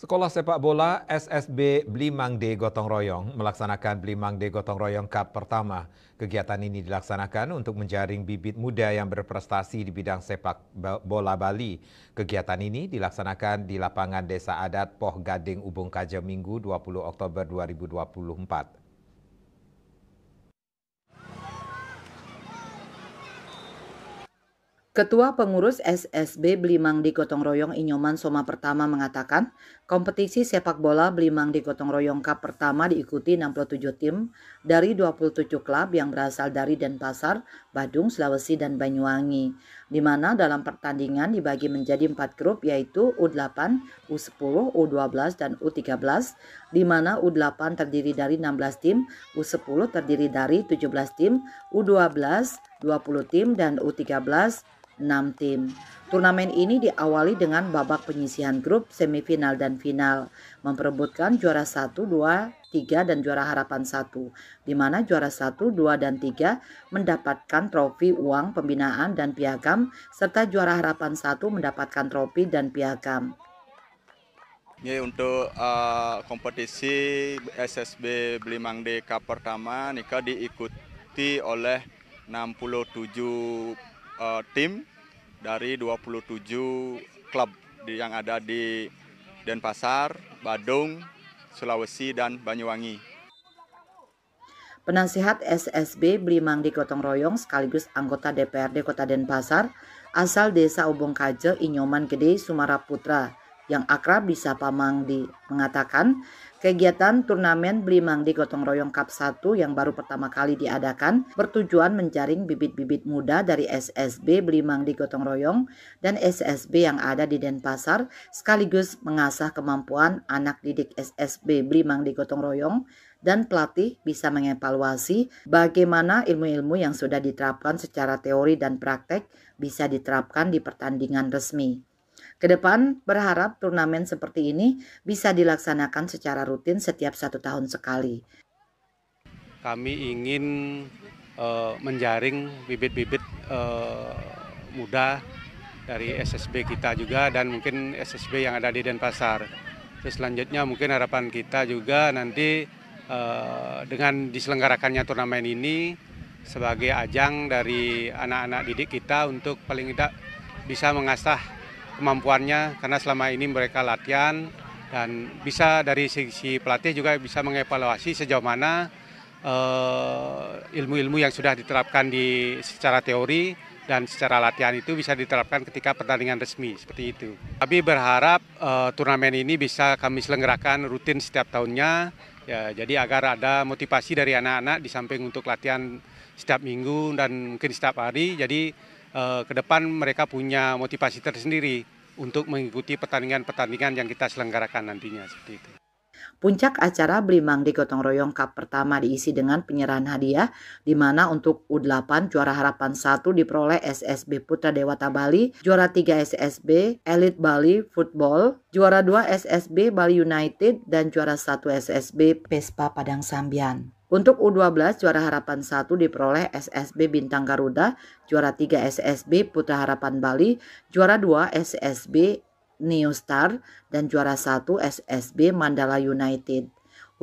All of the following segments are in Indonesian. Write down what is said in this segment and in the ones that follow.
Sekolah sepak bola SSB Blimangde Gotong Royong melaksanakan Blimangde Gotong Royong Cup pertama. Kegiatan ini dilaksanakan untuk menjaring bibit muda yang berprestasi di bidang sepak bola Bali. Kegiatan ini dilaksanakan di lapangan Desa Adat Poh Gading Ubung Kaja Minggu 20 Oktober 2024. Ketua Pengurus SSB Blimangde Gotong Royong Inyoman Soma Pertama mengatakan, kompetisi sepak bola Blimangde Gotong Royong Cup pertama diikuti 67 tim dari 27 klub yang berasal dari Denpasar, Badung, Sulawesi, dan Banyuwangi, di mana dalam pertandingan dibagi menjadi 4 grup yaitu U8, U10, U12, dan U13, di mana U8 terdiri dari 16 tim, U10 terdiri dari 17 tim, U12 20 tim, dan U13 6 tim. Turnamen ini diawali dengan babak penyisihan grup, semifinal dan final, memperebutkan juara 1, 2, 3 dan juara harapan 1, di mana juara 1, 2 dan 3 mendapatkan trofi uang pembinaan dan piagam, serta juara harapan 1 mendapatkan trofi dan piagam. Ini untuk kompetisi SSB Blimangde Cup pertama Nika diikuti oleh 67 tim dari 27 klub yang ada di Denpasar, Badung, Sulawesi, dan Banyuwangi. Penasihat SSB Blimangde Gotong Royong sekaligus anggota DPRD Kota Denpasar asal Desa Ubung Kaje Inyoman Gede Sumara Putra yang akrab disapa Mangdi mengatakan kegiatan turnamen Blimangde Gotong Royong Cup 1 yang baru pertama kali diadakan bertujuan menjaring bibit-bibit muda dari SSB Blimangde Gotong Royong dan SSB yang ada di Denpasar sekaligus mengasah kemampuan anak didik SSB Blimangde Gotong Royong dan pelatih bisa mengevaluasi bagaimana ilmu-ilmu yang sudah diterapkan secara teori dan praktek bisa diterapkan di pertandingan resmi. Kedepan berharap turnamen seperti ini bisa dilaksanakan secara rutin setiap 1 tahun sekali. Kami ingin menjaring bibit-bibit muda dari SSB kita juga dan mungkin SSB yang ada di Denpasar. Terus selanjutnya mungkin harapan kita juga nanti dengan diselenggarakannya turnamen ini sebagai ajang dari anak-anak didik kita untuk paling tidak bisa mengasah kemampuannya, karena selama ini mereka latihan dan bisa dari sisi pelatih juga bisa mengevaluasi sejauh mana ilmu-ilmu yang sudah diterapkan secara teori dan secara latihan itu bisa diterapkan ketika pertandingan resmi seperti itu. Kami berharap turnamen ini bisa kami selenggarakan rutin setiap tahunnya, ya, jadi agar ada motivasi dari anak-anak di samping untuk latihan setiap minggu dan mungkin setiap hari. Jadi ke depan mereka punya motivasi tersendiri untuk mengikuti pertandingan-pertandingan yang kita selenggarakan nantinya seperti itu. Puncak acara Blimangde Gotong Royong Cup pertama diisi dengan penyerahan hadiah, di mana untuk U8 juara harapan 1 diperoleh SSB Putra Dewata Bali, juara 3 SSB Elite Bali Football, juara 2 SSB Bali United, dan juara 1 SSB Pespa Padang Sambian. Untuk U12 juara harapan 1 diperoleh SSB Bintang Garuda, juara 3 SSB Putra Harapan Bali, juara 2 SSB Neo Star, dan juara 1 SSB Mandala United.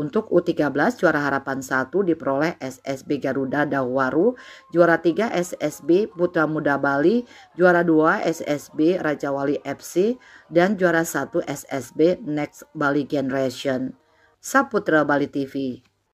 Untuk U13 juara harapan 1 diperoleh SSB Garuda Dahwaru, juara 3 SSB Putra Muda Bali, juara 2 SSB Raja Wali FC, dan juara 1 SSB Next Bali Generation. Saputra Bali TV.